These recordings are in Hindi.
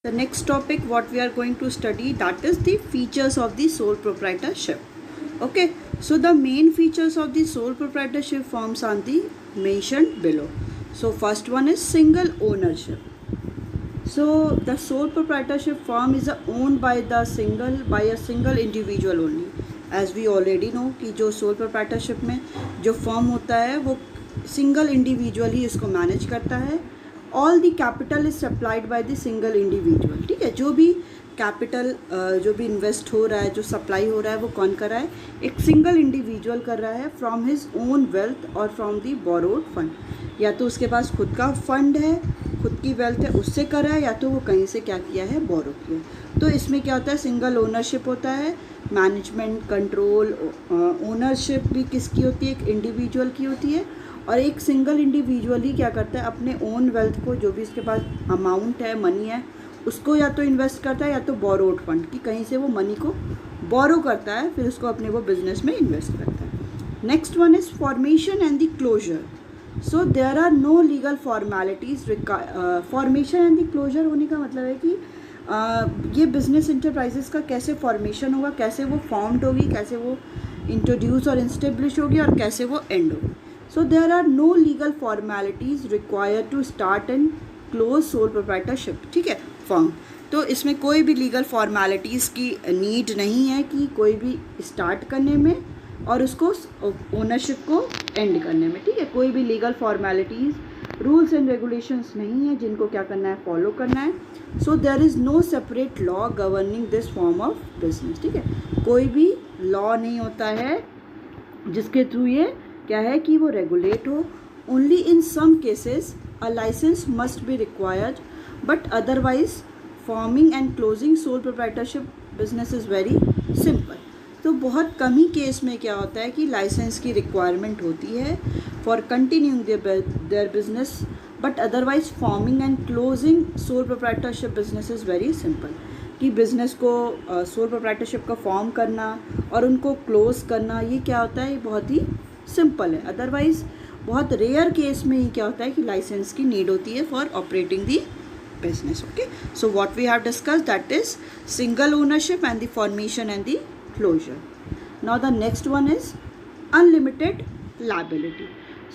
The next topic what we are going to study, that is the features of the sole proprietorship. Okay, so the main features of the sole proprietorship forms are the mentioned below. So first one is single ownership. So the sole proprietorship firm is owned by a single individual only. As we already know कि जो sole proprietorship में जो firm होता है वो single individual ही इसको manage करता है. All the capital is supplied by the single individual. ठीक है, जो भी कैपिटल जो भी इन्वेस्ट हो रहा है, जो सप्लाई हो रहा है, वो कौन कर रहा है? एक सिंगल इंडिविजुअल कर रहा है फ्रॉम हिज ओन वेल्थ और फ्रॉम दी बोरोड फंड. या तो उसके पास खुद का फंड है, खुद की वेल्थ है, उससे कर रहा है, या तो वो कहीं से क्या किया है? बोरो किया. तो इसमें क्या होता है? सिंगल ओनरशिप होता है. मैनेजमेंट, कंट्रोल, ओनरशिप भी किसकी होती है? एक इंडिविजुअल की होती है. और एक सिंगल इंडिविजुअल ही क्या करता है? अपने ओन वेल्थ को, जो भी इसके पास अमाउंट है, मनी है, उसको या तो इन्वेस्ट करता है या तो बोरोड फंड की कहीं से वो मनी को बोरो करता है, फिर उसको अपने वो बिजनेस में इन्वेस्ट करता है. Next one is formation and the closure. So there are no legal formalities. Formation and the closure होने का मतलब है कि ये बिजनेस इंटरप्राइजेस का कैसे फॉर्मेशन होगा, कैसे वो फॉर्म्ड होगी, कैसे वो इंट्रोड्यूस और इंस्टेब्लिश होगी और कैसे वो एंड होगी. So there are no legal formalities required to start and close sole proprietorship. ठीक है, फर्म. तो इसमें कोई भी लीगल फॉर्मेलिटीज़ की नीड नहीं है कि कोई भी स्टार्ट करने में और उसको ओनरशिप को एंड करने में. ठीक है, कोई भी legal formalities, rules and regulations नहीं है जिनको क्या करना है? फॉलो करना है. So there is no separate law governing this form of business. ठीक है, कोई भी लॉ नहीं होता है जिसके थ्रू ये क्या है कि वो रेगुलेट हो. Only in some cases a licence must be required, but otherwise forming and closing sole proprietorship business is very simple. तो बहुत कम ही केस में क्या होता है कि लाइसेंस की रिक्वायरमेंट होती है for continuing their business, but otherwise forming and closing sole proprietorship business is very simple. कि बिज़नेस को सोल प्रोप्राइटरशिप का फॉर्म करना और उनको क्लोज करना, ये क्या होता है? ये बहुत ही सिंपल है. अदरवाइज बहुत रेयर केस में ही क्या होता है कि लाइसेंस की नीड होती है for operating the business. Okay, so what we have discuss, that is single ownership and the formation and the closure. Now the next one is unlimited liability.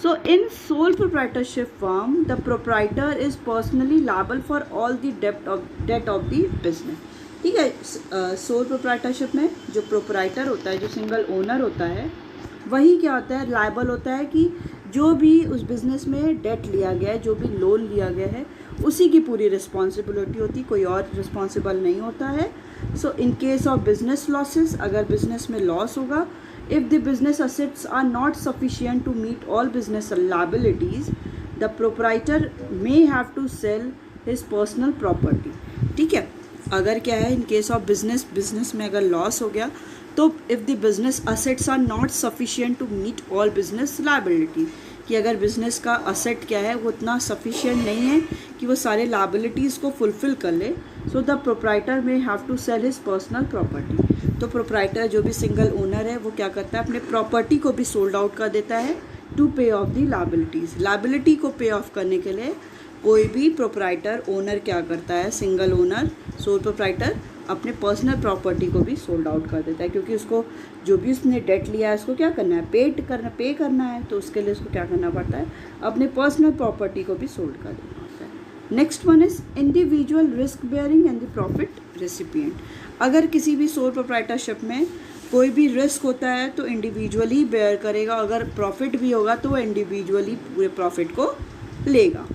So in sole proprietorship firm the proprietor is personally liable for all the debt of the business. ठीक है, सोल प्रोप्राइटरशिप में जो प्रोप्राइटर होता है, जो सिंगल ओनर होता है, वही क्या होता है? लायबल होता है कि जो भी उस बिज़नेस में डेट लिया गया है, जो भी लोन लिया गया है, उसी की पूरी रिस्पॉन्सिबिलिटी होती, कोई और रिस्पॉन्सिबल नहीं होता है. So in case of business losses, अगर बिजनेस में लॉस होगा, if the business assets are not sufficient to meet all business liabilities, the proprietor may have to sell his personal property. ठीक है, अगर क्या है, इन केस ऑफ बिजनेस में अगर लॉस हो गया, तो if the business assets are not sufficient to meet all business liability, कि अगर बिजनेस का असेट क्या है वो इतना सफिशिएंट नहीं है कि वो सारे लायबिलिटीज़ को फुलफ़िल कर ले, so the proprietor may have to sell his personal property. तो प्रोप्राइटर जो भी सिंगल ओनर है वो क्या करता है? अपने प्रॉपर्टी को भी सोल्ड आउट कर देता है टू पे ऑफ दी लायबिलिटीज़. लायबिलिटी को पे ऑफ करने के लिए कोई भी प्रोप्राइटर ओनर क्या करता है? सिंगल ओनर सोल प्रोप्राइटर अपने पर्सनल प्रॉपर्टी को भी सोल्ड आउट कर देता है, क्योंकि उसको जो भी उसने डेट लिया है उसको क्या करना है? पे करना है. तो उसके लिए उसको क्या करना पड़ता है? अपने पर्सनल प्रॉपर्टी को भी सोल्ड कर देना होता है. Next one is individual risk bearing and the profit recipient. अगर किसी भी सोल प्रोप्राइटरशिप में कोई भी रिस्क होता है तो इंडिविजुअली बेयर करेगा, अगर प्रॉफिट भी होगा तो वो इंडिविजुअली पूरे प्रॉफिट को लेगा.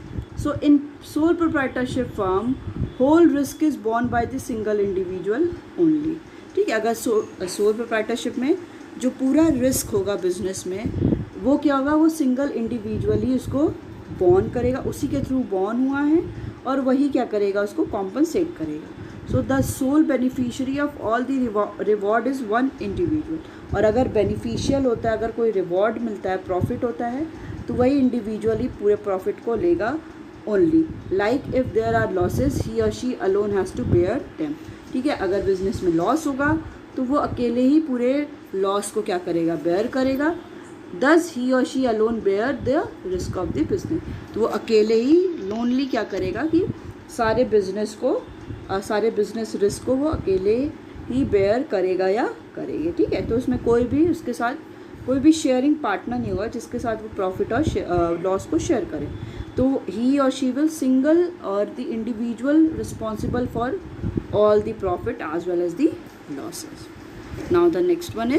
So in sole proprietorship firm whole risk is borne by the single individual only. ठीक है, अगर सोल प्रोप्राइटरशिप में जो पूरा रिस्क होगा बिजनेस में, वो क्या होगा? वो सिंगल इंडिविजुअली उसको बॉर्न करेगा, उसी के थ्रू बॉर्न हुआ है, और वही क्या करेगा? उसको कॉम्पनसेट करेगा. So the sole beneficiary of all the reward is one individual. और अगर बेनिफिशियल होता है, अगर कोई रिवॉर्ड मिलता है, प्रॉफिट होता है, तो वही इंडिविजुअली पूरे प्रॉफिट को लेगा only. Like if there are losses, he or she alone has to bear them. ठीक है, अगर बिजनेस में लॉस होगा तो वो अकेले ही पूरे लॉस को क्या करेगा? बेयर करेगा. Thus he or she alone bear the risk of the business. तो वो अकेले ही लोनली क्या करेगा कि सारे बिजनेस को सारे बिजनेस रिस्क को वो अकेले ही बेयर करेगा या करेगी, ठीक है। तो उसमें कोई भी उसके साथ कोई भी शेयरिंग पार्टनर नहीं होगा जिसके साथ वो प्रॉफिट और लॉस को शेयर करे। तो ही और शी विल सिंगल और the individual responsible for all the profit as well as the losses. Now the next one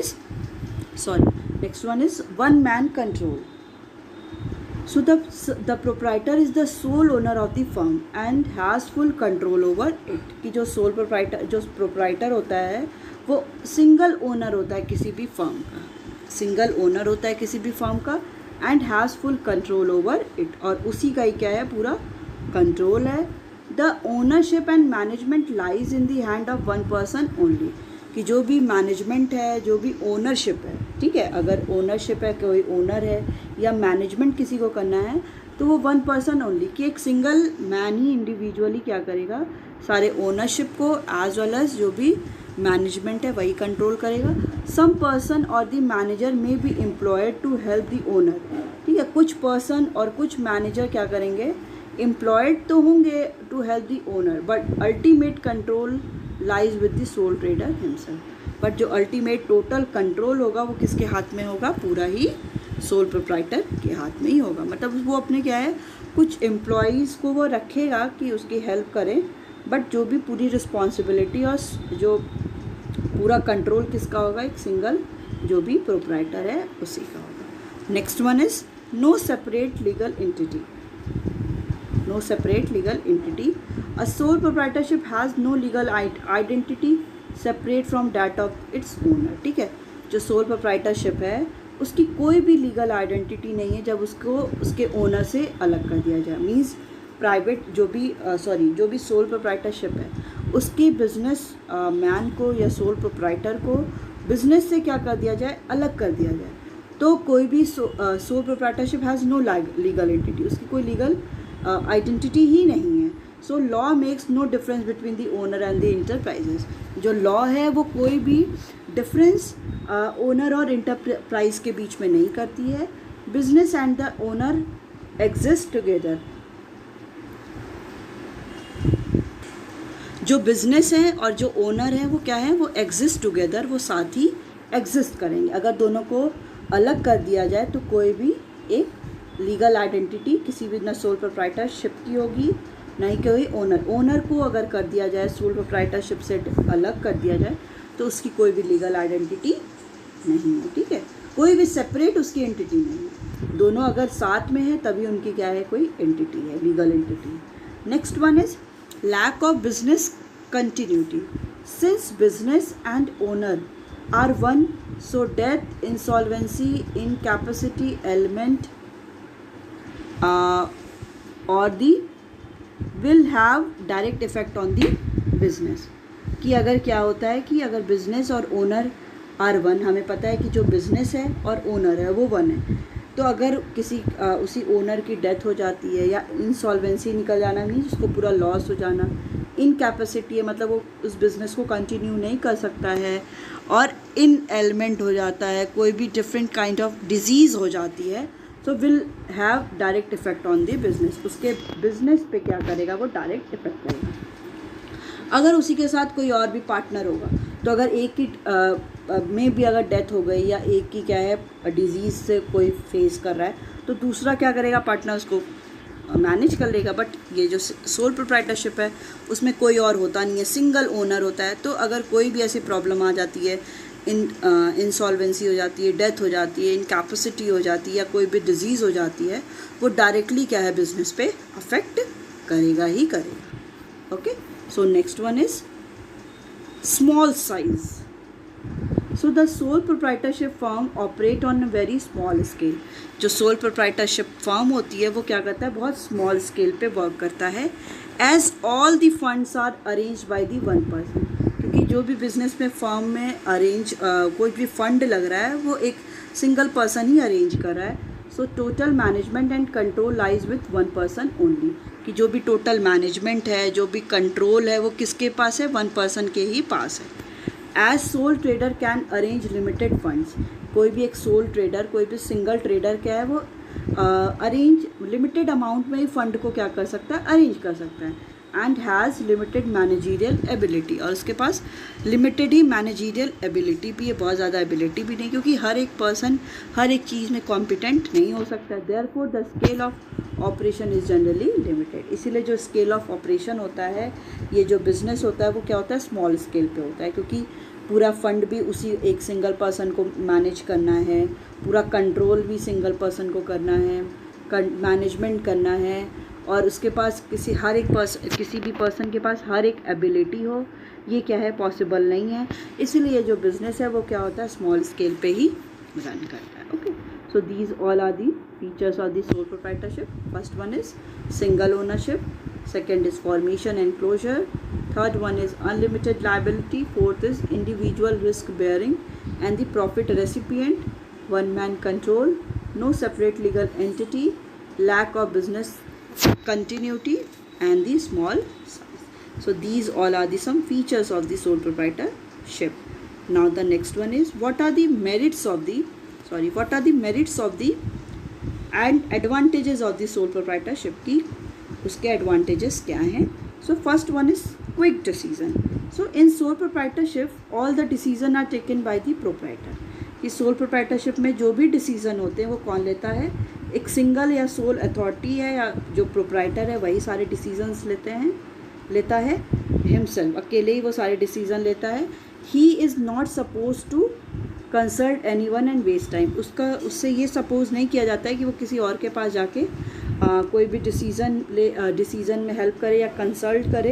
is one man control. So the proprietor is the sole owner of the firm and has full control over it. कि जो proprietor होता है वो single owner होता है किसी भी firm का, single owner होता है किसी भी firm का and has full control over it, और उसी का ही क्या है, पूरा control है। The ownership and management lies in the hand of one person only. कि जो भी मैनेजमेंट है, जो भी ओनरशिप है, ठीक है, अगर ओनरशिप है, कोई ओनर है या मैनेजमेंट किसी को करना है तो वो वन पर्सन ओनली, कि एक सिंगल मैन ही इंडिविजुअली क्या करेगा, सारे ओनरशिप को एज वेल एज जो भी मैनेजमेंट है वही कंट्रोल करेगा। Some person or the manager may be employed to help the owner, ठीक है, कुछ पर्सन और कुछ मैनेजर क्या करेंगे, एम्प्लॉयड तो होंगे to help the owner, but ultimate control lies with the sole trader himself. But जो अल्टीमेट टोटल कंट्रोल होगा वो किसके हाथ में होगा, पूरा ही सोल प्रोप्राइटर के हाथ में ही होगा। मतलब वो अपने क्या है, कुछ एम्प्लॉयज़ को वो रखेगा कि उसकी हेल्प करें, बट जो भी पूरी रिस्पॉन्सिबिलिटी और जो पूरा कंट्रोल किसका होगा, एक सिंगल जो भी प्रोप्राइटर है उसी का होगा। Next one is no separate legal entity. No separate legal entity. A sole proprietorship has no legal identity separate from that of its owner, ठीक है। जो सोल प्रोप्राइटरशिप है उसकी कोई भी लीगल आइडेंटिटी नहीं है जब उसको उसके ओनर से अलग कर दिया जाए। मीन्स प्राइवेट जो भी सोल प्रोप्राइटरशिप है उसके बिजनेस मैन को या सोल प्रोप्राइटर को बिजनेस से क्या कर दिया जाए, अलग कर दिया जाए, तो कोई भी sole proprietorship has no legal entity, उसकी कोई लीगल आइडेंटिटी ही नहीं है। So law makes no difference between the owner and the enterprises. जो लॉ है वो कोई भी डिफरेंस ओनर और इंटरप्राइज के बीच में नहीं करती है। Business and the owner exist together. जो बिजनेस है और जो ओनर है वो क्या है, वो एग्जिस्ट टुगेदर, वो साथ ही एग्जिस्ट करेंगे। अगर दोनों को अलग कर दिया जाए तो कोई भी एक लीगल आइडेंटिटी किसी भी, न सोल प्रोप्राइटरशिप की होगी न ही कोई ओनर को अगर कर दिया जाए, सोल प्रोप्राइटरशिप से अलग कर दिया जाए तो उसकी कोई भी लीगल आइडेंटिटी नहीं है, ठीक है, कोई भी सेपरेट उसकी एंटिटी नहीं है। दोनों अगर साथ में है तभी उनकी क्या है, कोई एंटिटी है, legal entity. Next one is lack of business continuity. Since business and owner are one, so death, insolvency, incapacity, element और the will have direct effect on the business. कि अगर क्या होता है कि अगर बिजनेस और ओनर आर वन, हमें पता है कि जो बिजनेस है और ओनर है वो वन है, तो अगर किसी उसी ओनर की डेथ हो जाती है या इंसॉल्वेंसी निकल जाना, मीन्स उसको पूरा लॉस हो जाना, इनकैपेसिटी है मतलब वो उस बिज़नेस को कंटिन्यू नहीं कर सकता है, और इन एलिमेंट हो जाता है, कोई भी डिफरेंट काइंड ऑफ डिजीज़ हो जाती है, तो will have direct effect on the business. उसके बिजनेस पे क्या करेगा, वो डायरेक्ट इफेक्ट करेगा। अगर उसी के साथ कोई और भी पार्टनर होगा तो अगर एक की में भी अगर डेथ हो गई या एक की क्या है डिजीज़ से कोई फेस कर रहा है, तो दूसरा क्या करेगा, पार्टनर उसको मैनेज कर लेगा। बट ये जो सोल प्रोप्राइटरशिप है उसमें कोई और होता नहीं है, सिंगल ओनर होता है। तो अगर कोई भी ऐसी प्रॉब्लम आ जाती है, इंसॉल्वेंसी हो जाती है, डेथ हो जाती है, इनकैपेसिटी हो जाती है या कोई भी डिजीज़ हो जाती है, वो डायरेक्टली क्या है, बिजनेस पे अफेक्ट करेगा ही करेगा। Okay, so next one is small size. So the sole proprietorship firm operate on a very small scale. जो सोल प्रोप्राइटरशिप फर्म होती है वो क्या करता है, बहुत स्मॉल स्केल पे वर्क करता है। As all the funds are arrange by the one person, क्योंकि जो भी बिजनेस में फर्म में कोई भी फंड लग रहा है वो एक सिंगल पर्सन ही अरेंज कर रहा है। So total management and control lies with one person only, कि जो भी टोटल मैनेजमेंट है, जो भी कंट्रोल है, वो किसके पास है, वन पर्सन के ही पास है। As sole trader can arrange limited funds. कोई भी एक सोल ट्रेडर, कोई भी सिंगल ट्रेडर क्या है, वो अरेंज लिमिटेड अमाउंट में ही फंड को क्या कर सकता है, अरेंज कर सकता है। And has limited managerial ability, और उसके पास लिमिटेड ही मैनेजरियल एबिलिटी भी है, बहुत ज़्यादा एबिलिटी भी नहीं, क्योंकि हर एक पर्सन हर एक चीज़ में कॉम्पिटेंट नहीं हो सकता। Therefore the scale of operation is generally limited. इसीलिए जो स्केल ऑफ ऑपरेशन होता है, ये जो बिज़नेस होता है वो क्या होता है, स्मॉल स्केल पे होता है, क्योंकि पूरा फंड भी उसी एक सिंगल पर्सन को मैनेज करना है, पूरा कंट्रोल भी सिंगल पर्सन को करना है, मैनेजमेंट करना है, और उसके पास किसी भी पर्सन के पास हर एक एबिलिटी हो, ये क्या है, पॉसिबल नहीं है। इसीलिए जो बिज़नेस है वो क्या होता है, स्मॉल स्केल पे ही रन करता है। Okay, so these all are the features of the sole proprietorship. First one is single ownership, second is formation and closure, third one is unlimited liability, fourth is individual risk bearing and the profit recipient, one man control, no separate legal entity, lack of business continuity and the small size. So these all are the some features of the sole proprietorship. Now the next one is what are the merits of the and advantages of the sole proprietorship की उसके एडवांटेजेस क्या हैं। So first one is quick decision. So in sole proprietorship all the decision are taken by the proprietor. कि सोल प्रोप्राइटरशिप में जो भी डिसीजन होते हैं वो कौन लेता है, एक सिंगल या सोल अथॉरिटी है या जो प्रोप्राइटर है वही सारे डिसीजंस लेता है हिमसेल्फ, अकेले ही वो सारे डिसीजन लेता है। He is not suppose to consult anyone and waste time. उससे ये सपोज नहीं किया जाता है कि वो किसी और के पास जाके कोई भी डिसीज़न में हेल्प करे या कंसल्ट करे,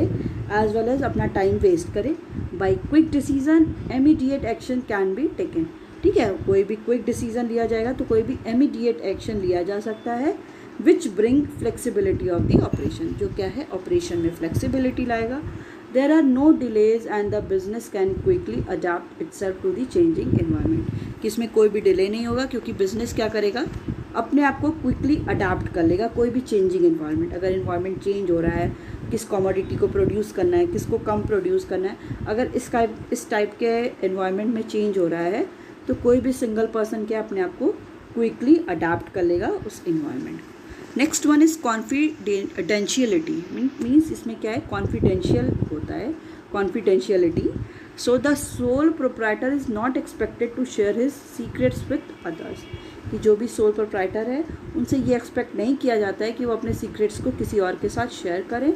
एज वेल एज अपना टाइम वेस्ट करे। By quick decision immediate action can be taken. ठीक है, कोई भी क्विक डिसीजन लिया जाएगा तो कोई भी इमीडिएट एक्शन लिया जा सकता है, which bring flexibility of the operation, जो क्या है ऑपरेशन में फ्लेक्सिबिलिटी लाएगा। There are no delays and the business can quickly adapt itself to the changing environment. कि इसमें कोई भी डिले नहीं होगा, क्योंकि बिजनेस क्या करेगा, अपने आप को क्विकली अडाप्ट कर लेगा कोई भी चेंजिंग एनवायरनमेंट। अगर एनवायरनमेंट चेंज हो रहा है, किस कमोडिटी को प्रोड्यूस करना है, किसको कम प्रोड्यूस करना है, अगर इस टाइप के एनवायरनमेंट में चेंज हो रहा है तो कोई भी सिंगल पर्सन क्या अपने आप को क्विकली अडाप्ट कर लेगा उस environment. Next one is confidentiality. Means इसमें क्या है, कॉन्फिडेंशियल होता है, confidentiality. So the sole proprietor is not expected to share his secrets with others. कि जो भी सोल प्रोप्राइटर है उनसे ये एक्सपेक्ट नहीं किया जाता है कि वो अपने सीक्रेट्स को किसी और के साथ शेयर करें।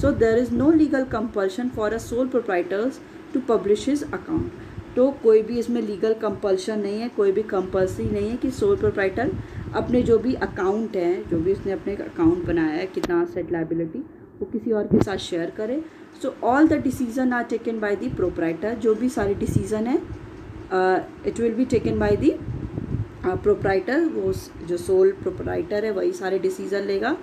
So there is no legal compulsion for a sole proprietors to publish his account. तो कोई भी इसमें लीगल कंपल्शन नहीं है, कोई भी कंपल्सरी नहीं है कि सोल प्रोप्राइटर अपने जो भी अकाउंट हैं, जो भी उसने अपने अकाउंट बनाया है, कितना सेट लायबिलिटी, वो किसी और के साथ शेयर करे। So all the decision are taken by the proprietor. जो भी सारे डिसीजन है it will be taken by the proprietor. वो जो सोल प्रोप्राइटर है वही सारे डिसीजन लेगा।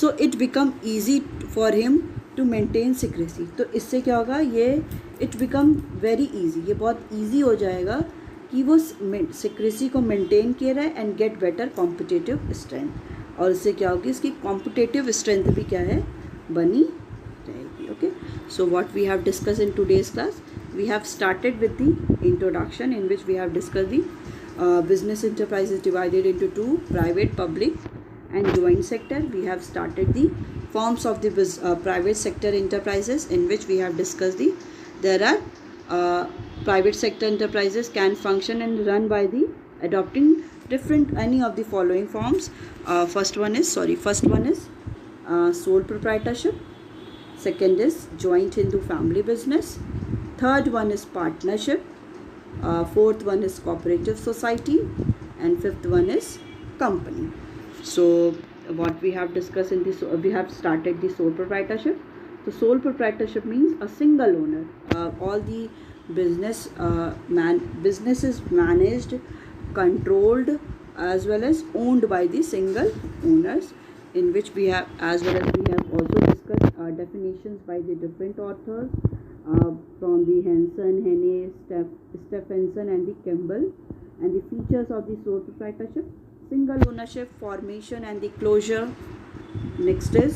So it become easy for him to maintain secrecy. तो इससे क्या होगा, ये इट बिकम वेरी ईजी, ये बहुत ईजी हो जाएगा कि वो सिक्रेसी को मेंटेन किए रहे and get better competitive strength. और इससे क्या होगी, इसकी कॉम्पिटिटिव स्ट्रेंथ भी क्या है, बनी रहेगी। Okay, so what we have discuss in today's class, we have started with the introduction in which we have discuss the business enterprise is divided into two, private, public and joint sector. We have started the forms of the private sector enterprises, in which we have discussed there are private sector enterprises can function and run by the adopting any of the following forms. First one is sole proprietorship, second is joint Hindu family business, third one is partnership, fourth one is cooperative society, and fifth one is company. So what we have discussed in this, we have started the sole proprietorship. So sole proprietorship means a single owner. All the business is managed, controlled, as well as owned by the single owners, in which we have, as well as we have also discussed definitions by the different authors. From the Hansen, Henne, Stephenson and the Campbell, and the features of the sole proprietorship: single ownership, formation and the closure. Next is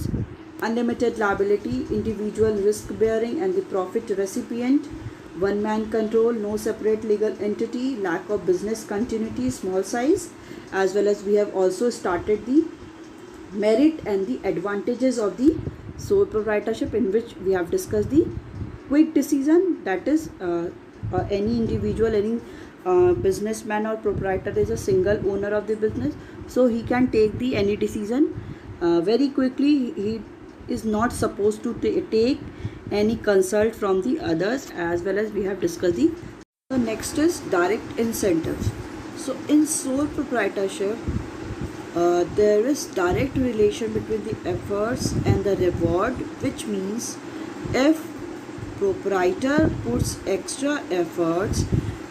unlimited liability, individual risk bearing and the profit recipient, one man control, no separate legal entity, lack of business continuity, small size. As well as we have also started the merit and the advantages of the sole proprietorship, in which we have discussed the quick decision, that is any individual, any businessman or proprietor is a single owner of the business, so he can take the any decision very quickly. He is not supposed to take any consult from the others, as well as we have discussed the next is direct incentives. So in sole proprietorship there is direct relation between the efforts and the reward, which means if proprietor puts extra efforts,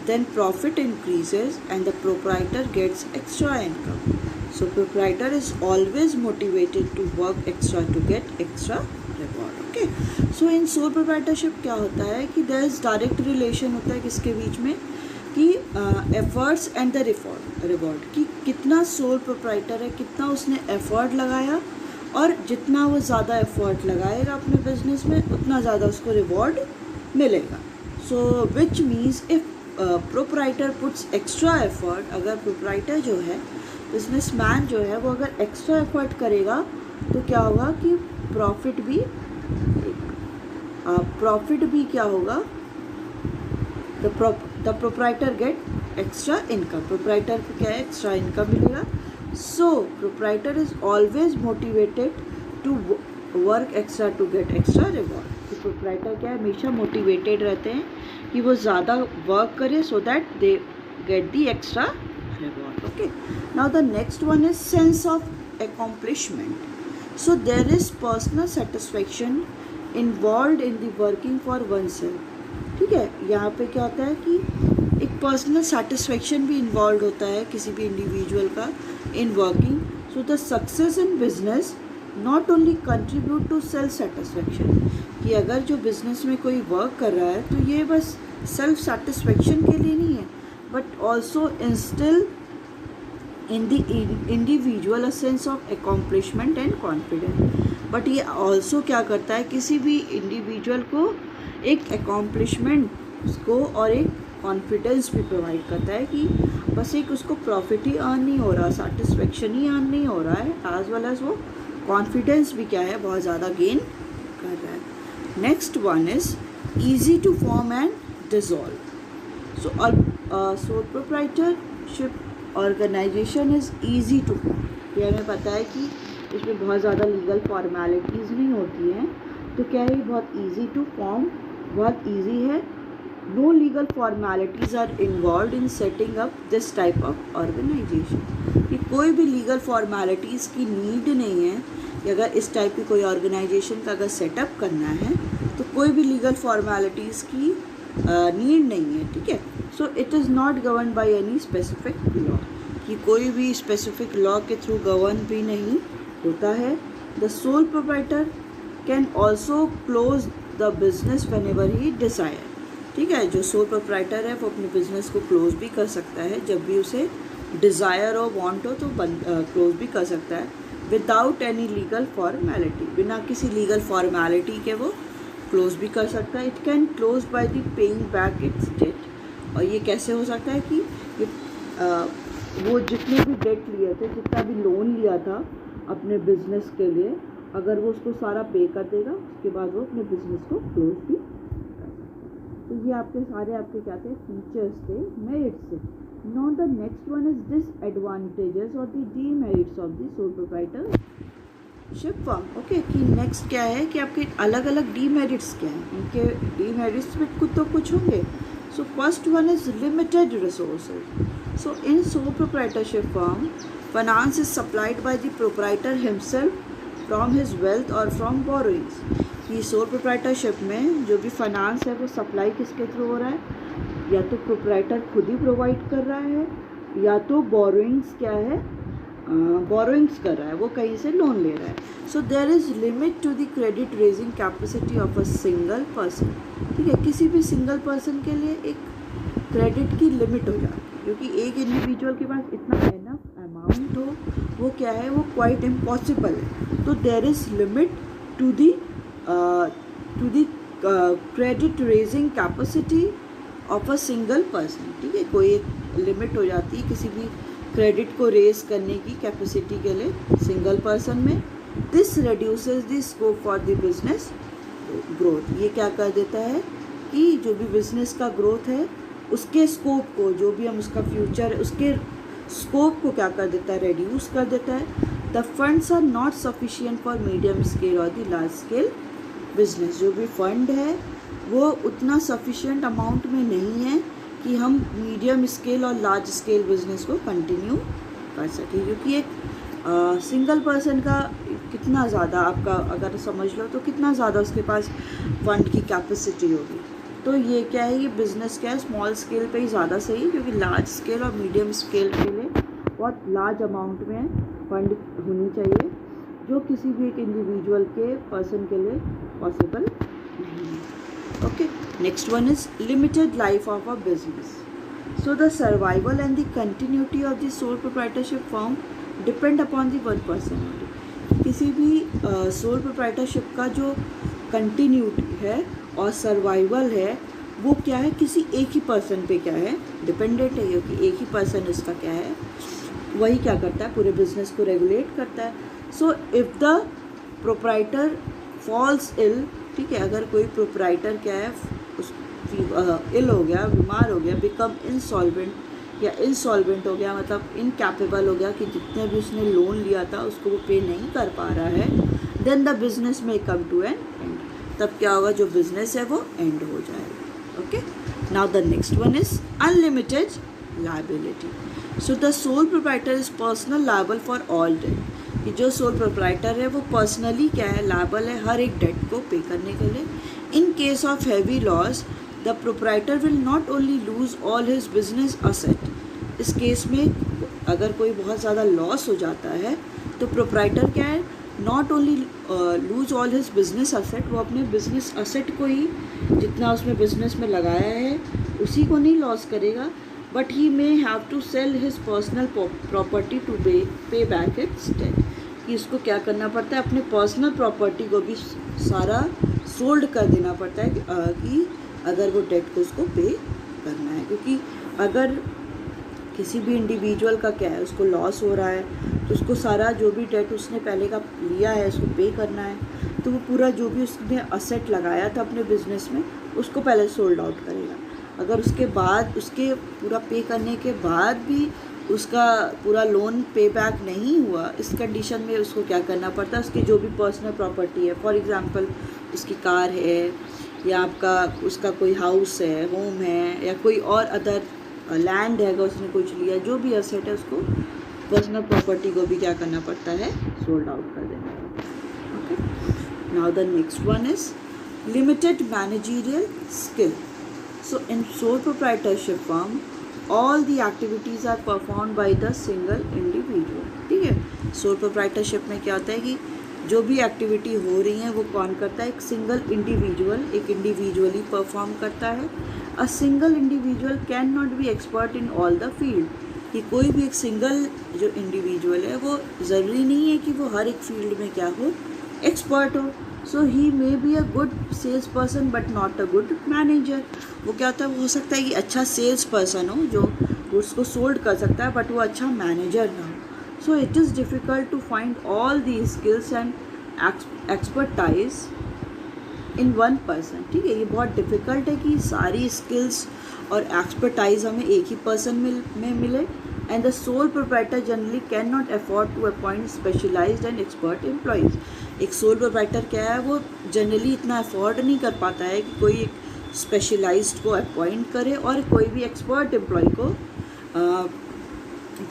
then profit increases and the proprietor gets extra income. So proprietor is always motivated to work extra to get extra reward. Okay, so in sole proprietorship क्या होता है कि there is direct relation होता है किसके बीच में, कि efforts and the reward, कि कितना sole proprietor है, कितना उसने effort लगाया, और जितना वो ज़्यादा एफर्ट लगाएगा अपने बिजनेस में उतना ज़्यादा उसको रिवॉर्ड मिलेगा. So which means if proprietor puts extra effort, अगर प्रोप्राइटर जो है, बिजनेसमैन जो है, वो अगर एक्स्ट्रा एफर्ट करेगा तो क्या होगा कि प्रॉफिट भी क्या होगा, the proprietor get extra income. Proprietor को क्या है, एक्स्ट्रा इनकम मिलेगा. So proprietor is always motivated to work extra to get extra reward. तो proprietor क्या है, हमेशा motivated रहते हैं कि वो ज़्यादा work करें so that they get the extra reward. Okay. Now the next one is sense of accomplishment. So there is personal satisfaction involved in the working for oneself. ठीक है, यहाँ पे क्या होता है कि एक पर्सनल सेटिस्फेक्शन भी इन्वॉल्व होता है किसी भी इंडिविजुअल का in working. So the success in business not only contribute to self satisfaction, कि अगर जो बिजनेस में कोई वर्क कर रहा है तो ये बस सेल्फ सेटिस्फेक्शन के लिए नहीं है, but also instil in the individual a sense of accomplishment and confidence. But ये ऑल्सो क्या करता है, किसी भी इंडिविजुअल को एक अकॉम्प्लिशमेंट को और एक कॉन्फिडेंस भी प्रोवाइड करता है कि बस एक उसको प्रॉफिट ही अर्न नहीं हो रहा, सेटिस्फेक्शन ही अर्न नहीं हो रहा है, एज वेल एज वो कॉन्फिडेंस भी क्या है, बहुत ज़्यादा गेन कर रहा है. Next one is easy to form and dissolve. So sole proprietorship organisation is easy to form. ये हमें पता है कि इसमें बहुत ज़्यादा लीगल फॉर्मेलिटीज़ नहीं होती हैं, तो क्या है, बहुत ईजी टू फॉर्म, बहुत ईजी है. No legal formalities are involved in setting up this type of organization. कि कोई भी लीगल फॉर्मेलिटीज़ की नीड नहीं है कि अगर इस टाइप की कोई ऑर्गेनाइजेशन का अगर सेटअप करना है तो कोई भी लीगल फॉर्मेलिटीज़ की नीड नहीं है. ठीक है, सो it is not govern by any specific law, कि कोई भी स्पेसिफिक लॉ के थ्रू गवर्न भी नहीं होता है. The sole proprietor can also close the business whenever he desire. ठीक है, जो सोल प्रोप्राइटर है वो अपने बिजनेस को क्लोज भी कर सकता है, जब भी उसे डिज़ायर हो, वांट हो, तो क्लोज भी कर सकता है विदाउट एनी लीगल फॉर्मेलिटी. बिना किसी लीगल फॉर्मेलिटी के वो क्लोज भी कर सकता है. It can close by the paying back its debt. और ये कैसे हो सकता है कि वो जितने भी डेट लिए थे, जितना भी लोन लिया था अपने बिजनेस के लिए, अगर वो उसको सारा पे कर देगा, उसके बाद वो अपने बिजनेस को क्लोज भी. तो ये आपके क्या थे, फीचर्स थे, मेरिट्स थे. Now the next one is disadvantages और the demerits of the sole proprietorship firm. Okay, कि नेक्स्ट क्या है कि आपके अलग अलग डीमेरिट्स क्या हैं. इनके डीमेरिट्स में कुछ होंगे. सो first one is limited resources. So in sole proprietorship firm finance is supplied by the proprietor himself from his wealth और फ्रॉम बोरोइंग्स. कि सोल प्रोप्राइटरशिप में जो भी फाइनेंस है वो सप्लाई किसके थ्रू हो रहा है, या तो प्रोप्राइटर खुद ही प्रोवाइड कर रहा है, या तो बोरोइंग्स क्या है, बोरोइंग्स कर रहा है, वो कहीं से लोन ले रहा है. So there is limit to the credit raising capacity of a single person. ठीक है, किसी भी सिंगल पर्सन के लिए एक क्रेडिट की लिमिट हो जाती है, क्योंकि एक इंडिविजुअल के पास इतना एनफ अमाउंट हो, वो क्या है, वो क्वाइट इम्पॉसिबल है. तो there is limit to the credit raising capacity of a single person. ठीक है, कोई एक लिमिट हो जाती है किसी भी क्रेडिट को रेज करने की कैपेसिटी के लिए सिंगल पर्सन में. This reduces the scope for the business growth. ये क्या कर देता है कि जो भी बिजनेस का ग्रोथ है उसके स्कोप को, जो भी हम उसका फ्यूचर है उसके स्कोप को क्या कर देता है, रेड्यूस कर देता है. The funds are not sufficient for medium scale और द लार्ज स्केल बिजनेस. जो भी फंड है वो उतना सफिशिएंट अमाउंट में नहीं है कि हम मीडियम स्केल और लार्ज स्केल बिजनेस को कंटिन्यू कर सकें, क्योंकि एक सिंगल पर्सन का कितना ज़्यादा आपका अगर समझ लो तो कितना ज़्यादा उसके पास फंड की कैपेसिटी होगी. तो ये क्या है, ये बिज़नेस क्या है, स्मॉल स्केल पे ही ज़्यादा सही है, क्योंकि लार्ज स्केल और मीडियम स्केल के लिए बहुत लार्ज अमाउंट में फंड होनी चाहिए, जो किसी भी एक इंडिविजुअल के पर्सन के लिए पॉसिबल नहीं है. Okay, next one is limited life of a business. So the survival and the continuity of the sole proprietorship firm depend upon the one person. किसी भी सोल प्रोप्राइटरशिप का जो कंटिन्यूटी है और सर्वाइवल है वो क्या है, किसी एक ही पर्सन पे क्या है, डिपेंडेंट है, क्योंकि एक ही पर्सन इसका क्या है, वही क्या करता है, पूरे बिजनेस को रेगुलेट करता है. So if the proprietor falls ill, ठीक है, अगर कोई प्रोप्राइटर क्या है उस इल हो गया, बीमार हो गया, बिकम इंसॉल्वेंट या इंसॉल्वेंट हो गया, मतलब इनकैपेबल हो गया कि जितने भी उसने लोन लिया था उसको वो पे नहीं कर पा रहा है, देन द बिजनेस में कम टू एन एंड. तब क्या होगा, जो बिजनेस है वो एंड हो जाएगा. Okay, now the next one is unlimited liability. So the sole proprietor is personal liable for all debt. कि जो सोल प्रोप्राइटर है वो पर्सनली क्या है, लायबल है हर एक डेट को पे करने के लिए. इन case of heavy loss the proprietor will not only lose all his business asset. इस केस में अगर कोई बहुत ज़्यादा लॉस हो जाता है तो प्रोप्राइटर क्या है, not only lose all his business asset, वो अपने बिजनेस असेट को ही, जितना उसमें बिजनेस में लगाया है उसी को नहीं लॉस करेगा, but he may have to sell his personal property to pay back its debt. कि उसको क्या करना पड़ता है, अपने पर्सनल प्रॉपर्टी को भी सारा सोल्ड कर देना पड़ता है कि अगर वो डेट को उसको पे करना है. क्योंकि अगर किसी भी इंडिविजुअल का क्या है, उसको लॉस हो रहा है तो उसको सारा जो भी डेट उसने पहले का लिया है उसको पे करना है, तो वो पूरा जो भी उसने असेट लगाया था अपने बिजनेस में उसको पहले सोल्ड आउट करेगा. अगर उसके बाद उसके पूरा पे करने के बाद भी उसका पूरा लोन पे बैक नहीं हुआ, इस कंडीशन में उसको क्या करना पड़ता है, उसकी जो भी पर्सनल प्रॉपर्टी है, फॉर एग्जांपल उसकी कार है या आपका उसका कोई हाउस है, होम है, या कोई और अदर लैंड है, अगर उसने कुछ लिया, जो भी असेट है उसको पर्सनल प्रॉपर्टी को भी क्या करना पड़ता है, सोल्ड आउट कर देना पड़ता है. Okay, now the next one is limited managerial skill. So in sole proprietorship firm all the activities are performed by the single individual. ठीक है, सोल प्रोप्राइटरशिप में क्या होता है कि जो भी एक्टिविटी हो रही है वो कौन करता है, एक सिंगल इंडिविजुअल, एक इंडिविजुअली परफॉर्म करता है. A single individual can not be expert in all the field. कि कोई भी एक सिंगल जो इंडिविजुअल है वो ज़रूरी नहीं है कि वो हर एक फील्ड में क्या हो, एक्सपर्ट हो. So he may be a good sales person but not a good manager. वो क्या होता है, वो हो सकता है कि अच्छा सेल्स पर्सन हो जो उसको सोल्ड कर सकता है, बट वो अच्छा मैनेजर ना हो. So it is difficult to find all the skills and expertise in one person. ठीक है, ये बहुत डिफ़िकल्ट है कि सारी स्किल्स और एक्सपर्टाइज हमें एक ही पर्सन में मिले. And the sole proprietor generally can not afford to appoint specialized and expert employees. एक सोल प्रोप्राइटर क्या है, वो जनरली इतना अफोर्ड नहीं कर पाता है कि कोई एक स्पेशलाइज्ड को अपॉइंट करे और कोई भी एक्सपर्ट एम्प्लॉय को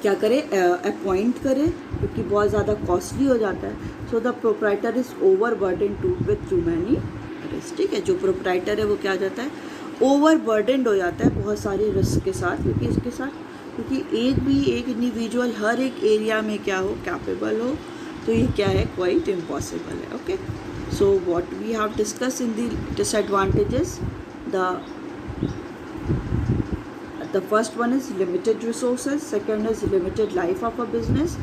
क्या करे, अपॉइंट करे, क्योंकि बहुत ज़्यादा कॉस्टली हो जाता है. So the proprietor is over burden to with too many risk. ठीक है, जो प्रोप्राइटर है वो क्या हो जाता है, ओवर बर्डनड हो जाता है बहुत सारे रिस्क के साथ. क्योंकि एक इंडिविजुअल हर एक एरिया में क्या हो, कैपेबल हो, तो ये क्या है, क्वाइट इम्पॉसिबल है. Okay, so what we have discuss in the disadvantages, the first one is limited resources, second is limited life of a business,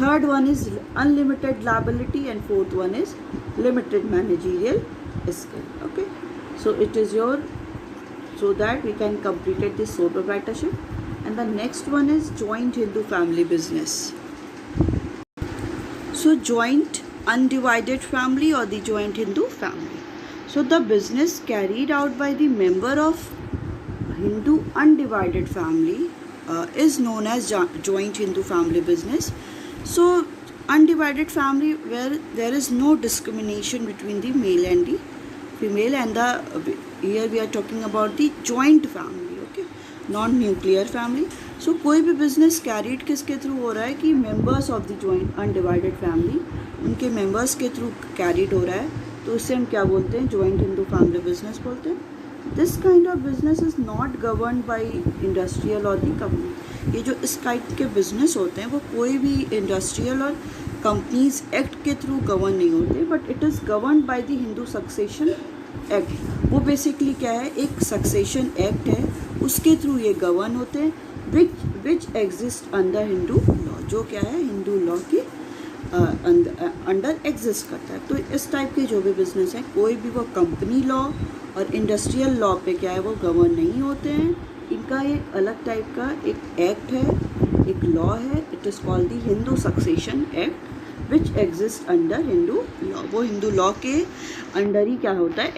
third one is unlimited liability, and fourth one is limited managerial skill. Okay, so it is your, so that we can complete this sole proprietorship. And the next one is joint Hindu family business. So joint undivided family or the joint Hindu family. So the business carried out by the member of Hindu undivided family is known as joint Hindu family business. So undivided family where there is no discrimination between the male and the female, and here we are talking about the joint family, okay, non nuclear family. So कोई भी business carried किसके through हो रहा है कि members of the joint undivided family, उनके members के through carried हो रहा है, तो इससे हम क्या बोलते हैं, joint Hindu family business बोलते हैं. This kind of business is not governed by industrial or the company. ये जो इस टाइप के बिजनेस होते हैं वो कोई भी इंडस्ट्रियल और कंपनीज एक्ट के थ्रू गवर्न नहीं होते, but it is govern by the Hindu succession act. वो बेसिकली क्या है, एक सक्सेशन एक्ट है, उसके थ्रू ये गवर्न होते हैं, which exist under Hindu law, जो क्या है हिंदू लॉ के अंडर एग्जिस्ट करता है. तो इस टाइप के जो भी बिजनेस हैं कोई भी वो कंपनी लॉ और इंडस्ट्रियल लॉ पे क्या है वो गवर्न नहीं होते हैं. इनका एक अलग टाइप का एक एक्ट है, एक लॉ है, it is called the Hindu succession act which exist under Hindu law. वो हिंदू लॉ के अंडर ही क्या होता है